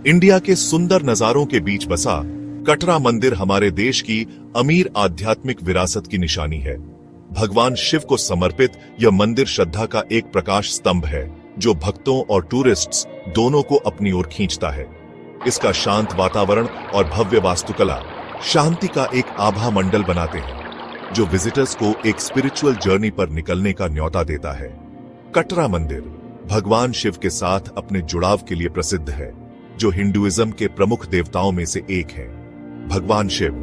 India के सुंदर नजारों के बीच बसा कटरा मंदिर हमारे देश की अमीर आध्यात्मिक विरासत की निशानी है। भगवान शिव को समर्पित यह मंदिर श्रद्धा का एक प्रकाश स्तंभ है जो भक्तों और टूरिस्ट्स दोनों को अपनी ओर खींचता है। इसका शांत वातावरण और भव्य वास्तुकला शांति का एक आभा मंडल बनाते हैं जो विजिटर्स को एक स्पिरिचुअल जर्नी पर निकलने का न्योता देता है। कटरा मंदिर भगवान शिव के साथ अपने जुड़ाव के लिए प्रसिद्ध है, जो हिंदुइज्म के प्रमुख देवताओं में से एक है। भगवान शिव,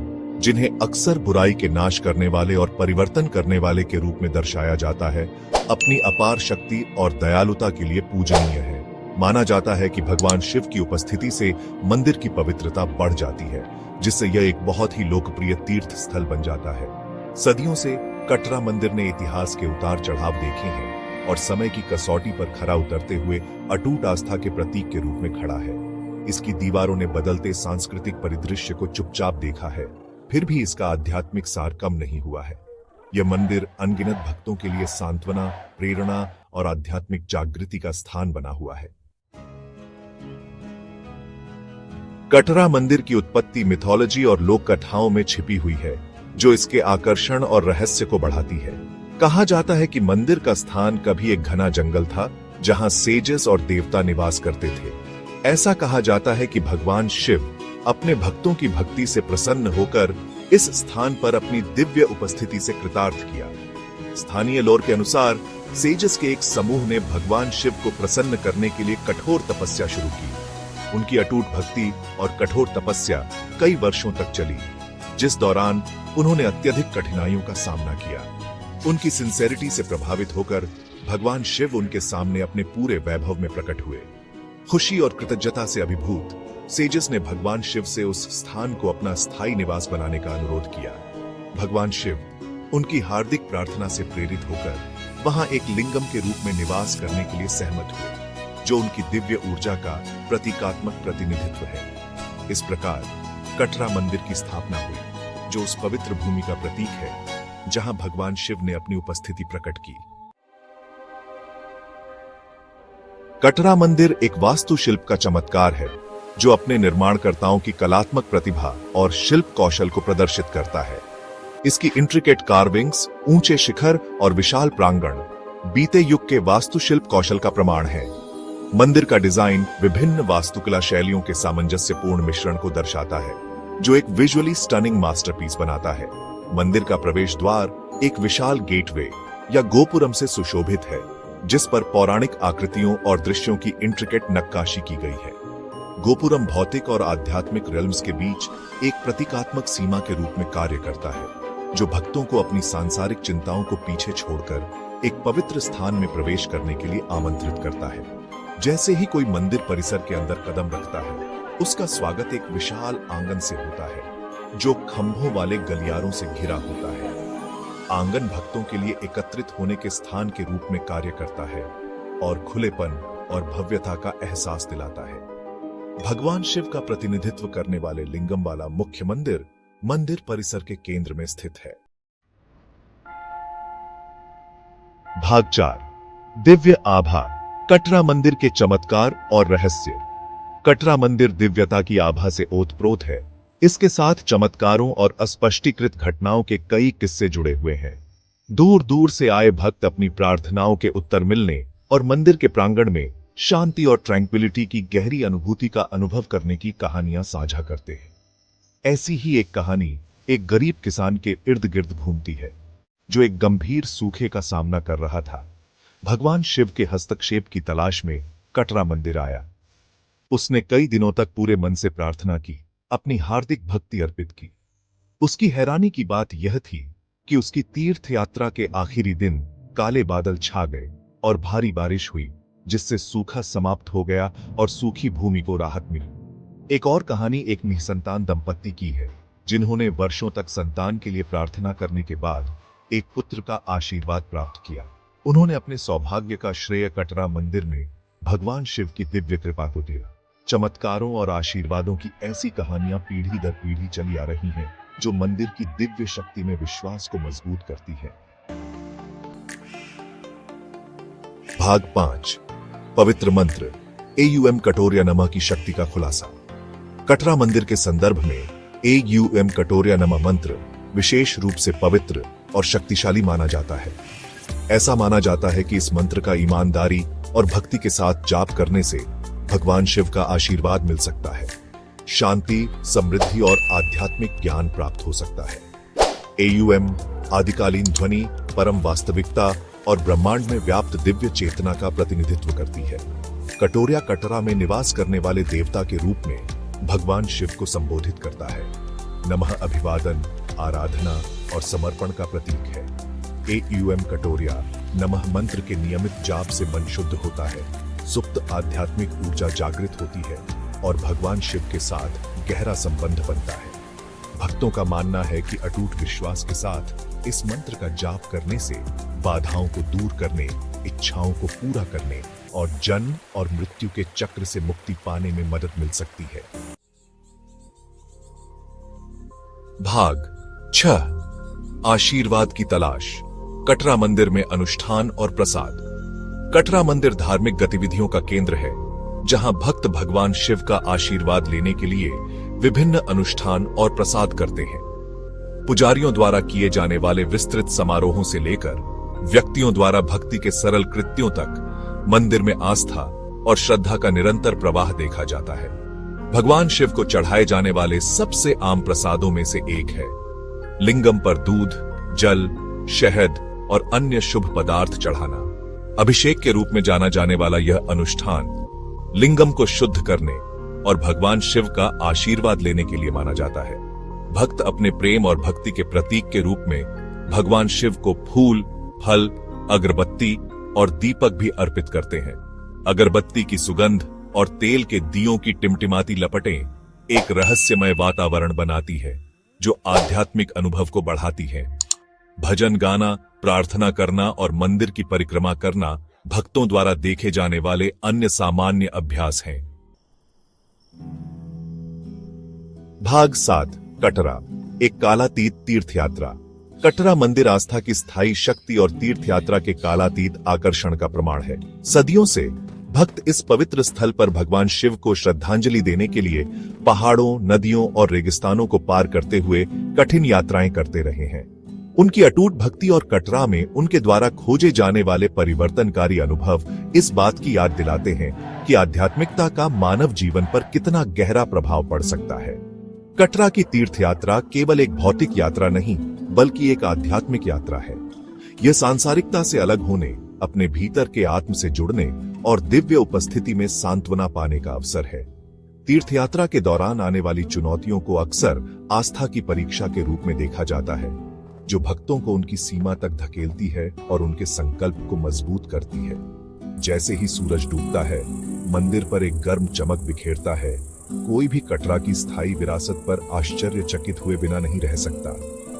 जिन्हें अक्सर बुराई के नाश करने वाले और परिवर्तन करने वाले के रूप में दर्शाया जाता है, अपनी अपार शक्ति और दयालुता के लिए पूजनीय है। माना जाता है कि भगवान शिव की उपस्थिति से मंदिर की पवित्रता बढ़ जाती है, जिससे यह एक बहुत ही लोकप्रिय तीर्थ स्थल बन जाता है। सदियों से कटरा मंदिर ने इतिहास के उतार चढ़ाव देखे हैं और समय की कसौटी पर खरा उतरते हुए अटूट आस्था के प्रतीक के रूप में खड़ा है। इसकी दीवारों ने बदलते सांस्कृतिक परिदृश्य को चुपचाप देखा है, फिर भी इसका आध्यात्मिक सार कम नहीं हुआ है। यह मंदिर अनगिनत भक्तों के लिए सांत्वना, प्रेरणा और आध्यात्मिक जागृति का स्थान बना हुआ है। कटरा मंदिर की उत्पत्ति मिथोलॉजी और लोक कथाओं में छिपी हुई है, जो इसके आकर्षण और रहस्य को बढ़ाती है। कहा जाता है कि मंदिर का स्थान कभी एक घना जंगल था, जहां सेजेस और देवता निवास करते थे। ऐसा कहा जाता है कि भगवान शिव अपने भक्तों की भक्ति से प्रसन्न होकर इस स्थान पर अपनी दिव्य उपस्थिति से कृतार्थ किया। स्थानीय लोर के अनुसार सेजस के एक समूह ने भगवान शिव को प्रसन्न करने के लिए कठोर तपस्या शुरू की। उनकी अटूट भक्ति और कठोर तपस्या कई वर्षों तक चली, जिस दौरान उन्होंने अत्यधिक कठिनाइयों का सामना किया। उनकी सिंसेरिटी से प्रभावित होकर भगवान शिव उनके सामने अपने पूरे वैभव में प्रकट हुए। खुशी और कृतज्ञता से अभिभूत सेजस ने भगवान शिव से उस स्थान को अपना स्थायी निवास बनाने का अनुरोध किया। भगवान शिव उनकी हार्दिक प्रार्थना से प्रेरित होकर वहां एक लिंगम के रूप में निवास करने के लिए सहमत हुए, जो उनकी दिव्य ऊर्जा का प्रतीकात्मक प्रतिनिधित्व है। इस प्रकार कटरा मंदिर की स्थापना हुई, जो उस पवित्र भूमि का प्रतीक है जहां भगवान शिव ने अपनी उपस्थिति प्रकट की। कटरा मंदिर एक वास्तुशिल्प का चमत्कार है, जो अपने निर्माणकर्ताओं की कलात्मक प्रतिभा और शिल्प कौशल को प्रदर्शित करता है। इसकी इंट्रिकेट कार्विंग्स, ऊंचे शिखर और विशाल प्रांगण बीते युग के वास्तुशिल्प कौशल का प्रमाण है। मंदिर का डिजाइन विभिन्न वास्तुकला शैलियों के सामंजस्यपूर्ण मिश्रण को दर्शाता है, जो एक विजुअली स्टनिंग मास्टरपीस बनाता है। मंदिर का प्रवेश द्वार एक विशाल गेटवे या गोपुरम से सुशोभित है, जिस पर पौराणिक आकृतियों और दृश्यों की इंट्रिकेट नक्काशी की गई है। गोपुरम भौतिक और आध्यात्मिक रेल्म्स के बीच एक प्रतीकात्मक सीमा के रूप में कार्य करता है, जो भक्तों को अपनी सांसारिक चिंताओं को पीछे छोड़कर एक पवित्र स्थान में प्रवेश करने के लिए आमंत्रित करता है। जैसे ही कोई मंदिर परिसर के अंदर कदम रखता है, उसका स्वागत एक विशाल आंगन से होता है, जो खंभों वाले गलियारों से घिरा होता है। आंगन भक्तों के लिए एकत्रित होने के स्थान के रूप में कार्य करता है और खुलेपन और भव्यता का एहसास दिलाता है। भगवान शिव का प्रतिनिधित्व करने वाले लिंगम वाला मुख्य मंदिर मंदिर परिसर के केंद्र में स्थित है। भाग 4, दिव्य आभा। कटरा मंदिर के चमत्कार और रहस्य। कटरा मंदिर दिव्यता की आभा से ओतप्रोत है। इसके साथ चमत्कारों और अस्पष्टीकृत घटनाओं के कई किस्से जुड़े हुए हैं। दूर दूर से आए भक्त अपनी प्रार्थनाओं के उत्तर मिलने और मंदिर के प्रांगण में शांति और ट्रैंक्विलिटी की गहरी अनुभूति का अनुभव करने की कहानियां साझा करते हैं। ऐसी ही एक कहानी एक गरीब किसान के इर्द गिर्द घूमती है, जो एक गंभीर सूखे का सामना कर रहा था। भगवान शिव के हस्तक्षेप की तलाश में कटरा मंदिर आया। उसने कई दिनों तक पूरे मन से प्रार्थना की, अपनी हार्दिक भक्ति अर्पित की। उसकी हैरानी की बात यह थी कि उसकी तीर्थ यात्रा के आखिरी दिन काले बादल छा गए और भारी बारिश हुई, जिससे सूखा समाप्त हो गया और सूखी भूमि को राहत मिली। एक और कहानी एक निसंतान दंपत्ति की है, जिन्होंने वर्षों तक संतान के लिए प्रार्थना करने के बाद एक पुत्र का आशीर्वाद प्राप्त किया। उन्होंने अपने सौभाग्य का श्रेय कटरा मंदिर में भगवान शिव की दिव्य कृपा को दिया। चमत्कारों और आशीर्वादों की ऐसी कहानियां पीढ़ी दर पीढ़ी चली आ रही हैं, जो मंदिर की दिव्य शक्ति में विश्वास को मजबूत करती है। भाग 5, पवित्र मंत्र। AUM कटोरिया नमः की शक्ति का खुलासा। कटरा मंदिर के संदर्भ में AUM कटोरिया नमः मंत्र विशेष रूप से पवित्र और शक्तिशाली माना जाता है। ऐसा माना जाता है कि इस मंत्र का ईमानदारी और भक्ति के साथ जाप करने से भगवान शिव का आशीर्वाद मिल सकता है, शांति, समृद्धि और आध्यात्मिक ज्ञान प्राप्त हो सकता है। AUM आदिकालीन ध्वनि, परम वास्तविकता और ब्रह्मांड में व्याप्त दिव्य चेतना का प्रतिनिधित्व करती है। कटोरिया कटरा में निवास करने वाले देवता के रूप में भगवान शिव को संबोधित करता है। नमः अभिवादन, आराधना और समर्पण का प्रतीक है। AUM कटोरिया नमः मंत्र के नियमित जाप से मन शुद्ध होता है, सुप्त आध्यात्मिक ऊर्जा जागृत होती है और भगवान शिव के साथ गहरा संबंध बनता है। भक्तों का मानना है कि अटूट विश्वास के साथ इस मंत्र का जाप करने से बाधाओं को दूर करने, इच्छाओं को पूरा करने और जन्म और मृत्यु के चक्र से मुक्ति पाने में मदद मिल सकती है। भाग 6, आशीर्वाद की तलाश। कटरा मंदिर में अनुष्ठान और प्रसाद। कटरा मंदिर धार्मिक गतिविधियों का केंद्र है, जहां भक्त भगवान शिव का आशीर्वाद लेने के लिए विभिन्न अनुष्ठान और प्रसाद करते हैं। पुजारियों द्वारा किए जाने वाले विस्तृत समारोहों से लेकर व्यक्तियों द्वारा भक्ति के सरल कृत्यों तक मंदिर में आस्था और श्रद्धा का निरंतर प्रवाह देखा जाता है। भगवान शिव को चढ़ाए जाने वाले सबसे आम प्रसादों में से एक है लिंगम पर दूध, जल, शहद और अन्य शुभ पदार्थ चढ़ाना। अभिषेक के रूप में जाना जाने वाला यह अनुष्ठान लिंगम को शुद्ध करने और भगवान शिव का आशीर्वाद लेने के लिए माना जाता है। भक्त अपने प्रेम और भक्ति के प्रतीक के रूप में भगवान शिव को फूल, फल, अगरबत्ती और दीपक भी अर्पित करते हैं। अगरबत्ती की सुगंध और तेल के दियों की टिमटिमाती लपटें एक रहस्यमय वातावरण बनाती है, जो आध्यात्मिक अनुभव को बढ़ाती है। भजन गाना, प्रार्थना करना और मंदिर की परिक्रमा करना भक्तों द्वारा देखे जाने वाले अन्य सामान्य अभ्यास हैं। भाग 7, कटरा, एक कालातीत तीर्थ यात्रा। कटरा मंदिर आस्था की स्थायी शक्ति और तीर्थ यात्रा के कालातीत आकर्षण का प्रमाण है। सदियों से भक्त इस पवित्र स्थल पर भगवान शिव को श्रद्धांजलि देने के लिए पहाड़ों, नदियों और रेगिस्तानों को पार करते हुए कठिन यात्राएं करते रहे हैं। उनकी अटूट भक्ति और कटरा में उनके द्वारा खोजे जाने वाले परिवर्तनकारी अनुभव इस बात की याद दिलाते हैं कि आध्यात्मिकता का मानव जीवन पर कितना गहरा प्रभाव पड़ सकता है। कटरा की तीर्थ यात्रा केवल एक भौतिक यात्रा नहीं, बल्कि एक आध्यात्मिक यात्रा है। यह सांसारिकता से अलग होने, अपने भीतर के आत्म से जुड़ने और दिव्य उपस्थिति में सांत्वना पाने का अवसर है। तीर्थ यात्रा के दौरान आने वाली चुनौतियों को अक्सर आस्था की परीक्षा के रूप में देखा जाता है, जो भक्तों को उनकी सीमा तक धकेलती है और उनके संकल्प को मजबूत करती है। जैसे ही सूरज डूबता है, मंदिर पर एक गर्म चमक बिखेरता है। कोई भी कटरा की स्थायी विरासत पर आश्चर्यचकित हुए बिना नहीं रह सकता।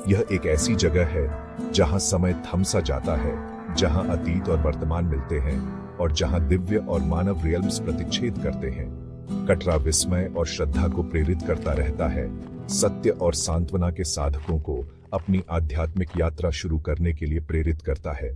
यह एक ऐसी जगह है जहां समय थम सा जाता है, जहां अतीत और वर्तमान मिलते हैं और जहां दिव्य और मानव रियल्म्स प्रतिच्छेद करते हैं। कटरा विस्मय और श्रद्धा को प्रेरित करता रहता है, सत्य और सांत्वना के साधकों को अपनी आध्यात्मिक यात्रा शुरू करने के लिए प्रेरित करता है।